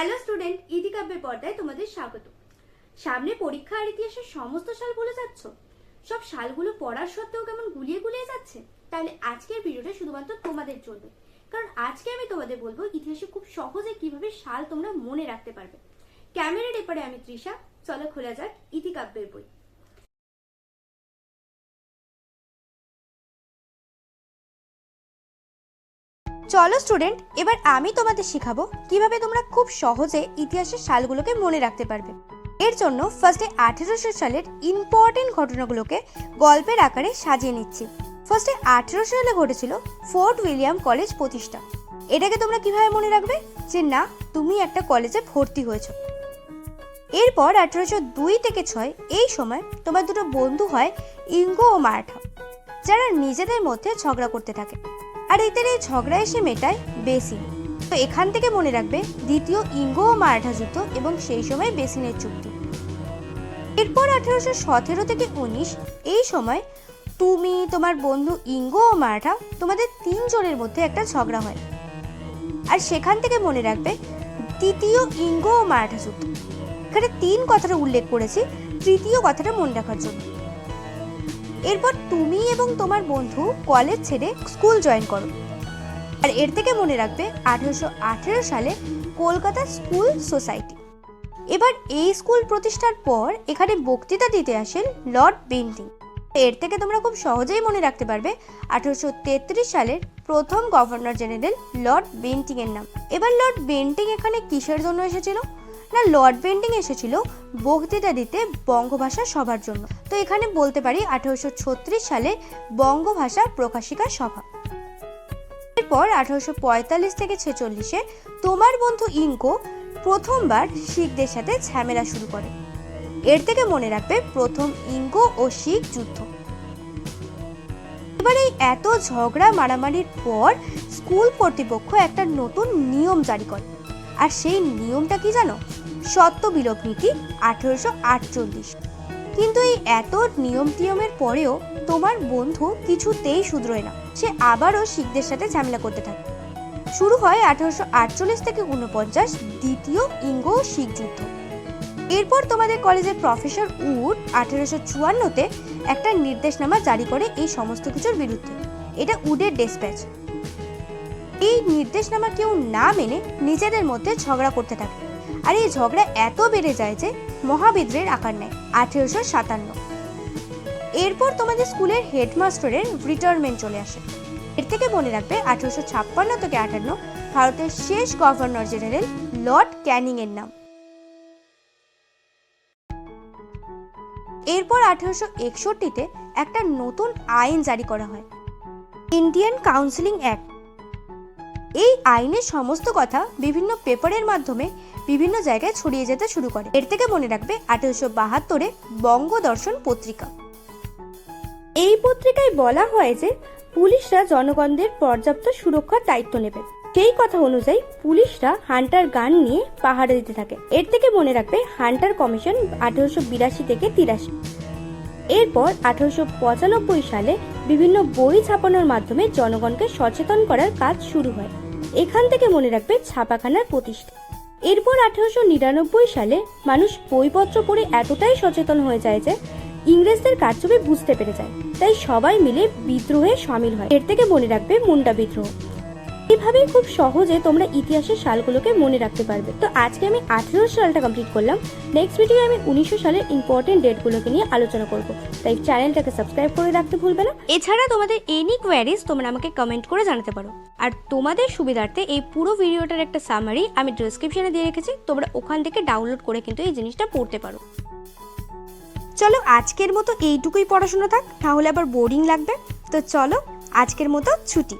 Hello student, ইতিকাব্যের পর্দায় তোমাদের স্বাগত। সামনে পরীক্ষা আর ইতিহাসের সমস্ত সাল ভুলে যাচ্ছ? সব সালগুলো পড়ার সত্ত্বেও কেমন গুলিয়ে গুলিয়ে যাচ্ছে? তাহলে আজকের ভিডিওটা শুধুমাত্র তোমাদের জন্য, কারণ আজকে আমি তোমাদের বলবো ইতিহাসে খুব সহজে কিভাবে সাল তোমরা মনে রাখতে পারবে। ক্যামেরার এপারে আমি তৃষা, চলো খোলা যাক ইতিকাব্যের বই। চলো স্টুডেন্ট, এবার আমি তোমাদের শেখাবো কিভাবে তোমরা খুব সহজে ইতিহাসের সালগুলোকে মনে রাখতে পারবে। এর জন্য ফার্স্টে 1800 সালের ইম্পর্টেন্ট ঘটনাগুলোকে গল্পের আকারে সাজিয়ে নিচ্ছি। ফার্স্টে 1800 সালে ঘটেছিল ফোর্ট উইলিয়াম কলেজ প্রতিষ্ঠা। এটাকে তোমরা কিভাবে মনে রাখবে যে না, তুমি একটা কলেজে ভর্তি হয়েছো। এরপর 1802 থেকে 6 এই সময় তোমার দুটো বন্ধু হয়, ইঙ্গো ও মারাঠা, যারা নিজেদের মধ্যে ঝগড়া করতে থাকে। আর এদের এই ঝগড়া এসে মেটায় বেসিন। তো এখান থেকে মনে রাখবে দ্বিতীয় ইঙ্গো ও মারাঠা যুদ্ধ এবং সেই সময় বেসিনের চুক্তি। এরপর 1817 থেকে 19 এই সময় তুমি, তোমার বন্ধু ইঙ্গো ও মারাঠা, তোমাদের তিনজনের মধ্যে একটা ঝগড়া হয়। আর সেখান থেকে মনে রাখবে তৃতীয় ইঙ্গো ও মারাঠা যুদ্ধ। এখানে 3 কথাটা উল্লেখ করেছি তৃতীয় কথাটা মনে রাখার জন্য। এরপর তুমি এবং তোমার বন্ধু কলেজ ছেড়ে স্কুল জয়েন করো। আর এর থেকে মনে রাখবে 1818 সালে কলকাতা স্কুল সোসাইটি। এবার এই স্কুল প্রতিষ্ঠার পর এখানে বক্তৃতা দিতে আসেন লর্ড বেন্টিং। এর থেকে তোমরা খুব সহজেই মনে রাখতে পারবে 1833 সালের প্রথম গভর্নর জেনারেল লর্ড বেন্টিং এর নাম। এবার লর্ড বেন্টিং এখানে কিসের জন্য এসেছিল? না, লর্ড বেন্টিং এসেছিল বক্তৃতা দিতে বঙ্গভাষা সভার জন্য। তো এখানে বলতে পারি 1836 সালে বঙ্গভাষা প্রকাশিকা সভা। এরপর 1845 থেকে 46-এ তোমার বন্ধু ইঙ্গো প্রথমবার শিখদের সাথে ঝামেলা শুরু করে। এর থেকে মনে রাখবে প্রথম ইঙ্গো ও শিখ যুদ্ধ। এবার এই এত ঝগড়া মারামারির পর স্কুল কর্তৃপক্ষ একটা নতুন নিয়ম জারি করে। আর সেই নিয়মটা কি জানো? সত্য বিলোপ নীতি 1848। কিন্তু এই এত নিয়মের পরেও তোমার বন্ধু কিছুতেই শুধরোয় না। সে আবারও শিখদের সাথে ঝামেলা করতে থাকে। শুরু হয় 1848 থেকে 49 দ্বিতীয় ইঙ্গো শিখ যুদ্ধ। এরপর তোমাদের কলেজের প্রফেসর উড 1854-তে একটা নির্দেশনামা জারি করে এই সমস্ত কিছুর বিরুদ্ধে। এটা উডের ডেসপ্যাচ। এই নির্দেশনামা কেউ না মেনে নিজেদের মধ্যে ঝগড়া করতে থাকে। আর এই ঝগড়া এত বেড়ে যায় যে মহাবিদ্রোহের আকার নেয় 1857। এরপর তোমাদের স্কুলের হেডমাস্টারের রিটায়ারমেন্ট চলে আসে। এর থেকে মনে রাখবে 1856 থেকে 58 ভারতের শেষ গভর্নর জেনারেল লর্ড ক্যানিং এর নাম। এরপর 1861-তে একটা নতুন আইন জারি করা হয়, ইন্ডিয়ান কাউন্সিলিং অ্যাক্ট। এই আইনের সমস্ত কথা বিভিন্ন পেপারের মাধ্যমে বিভিন্ন জায়গায় ছড়িয়ে যেতে শুরু করে। এর থেকে মনে রাখবে 1872-এ বঙ্গদর্শন পত্রিকা। এই পত্রিকায় বলা হয় যে পুলিশরা জনগণদের পর্যাপ্ত সুরক্ষার দায়িত্ব নেবে। সেই কথা অনুযায়ী পুলিশরা হান্টার গান নিয়ে পাহারা দিতে থাকে। এর থেকে মনে রাখবে হান্টার কমিশন 1882 থেকে 83। এরপর 1895 সালে বিভিন্ন বই ছাপানোর মাধ্যমে জনগণকে সচেতন করার কাজ শুরু হয়। এখান থেকে মনে রাখবে ছাপাখানার প্রতিষ্ঠা। এরপর 1899 সালে মানুষ বইপত্র পড়ে এতটাই সচেতন হয়ে যায় যে ইংরেজদের কারচুপি বুঝতে পেরে যায়, তাই সবাই মিলে বিদ্রোহে সামিল হয়। এর থেকে মনে রাখবে মুন্ডা বিদ্রোহ। এইভাবেই খুব সহজে তোমরা ইতিহাসের সালগুলোকে মনে রাখতে পারবে। তো আজকে আমি 1800 সালটা কমপ্লিট করলাম। নেক্সট ভিডিও আমি 1900 সালের ইম্পর্টেন্ট ডেটগুলোকে নিয়ে আলোচনা করব, তাই চ্যানেলটাকে সাবস্ক্রাইব করে রাখতে ভুলবে না। এছাড়া তোমাদের এনি কোয়ারিজ তোমরা আমাকে কমেন্ট করে জানাতে পারো। আর তোমাদের সুবিধার্থে এই পুরো ভিডিওটার একটা সামারি আমি ডেসক্রিপশনে দিয়ে রেখেছি, তোমরা ওখান থেকে ডাউনলোড করে কিন্তু এই জিনিসটা পড়তে পারো। চলো আজকের মতো এইটুকুই পড়াশোনা থাক, তাহলে আবার বোরিং লাগবে। তো চলো আজকের মতো ছুটি।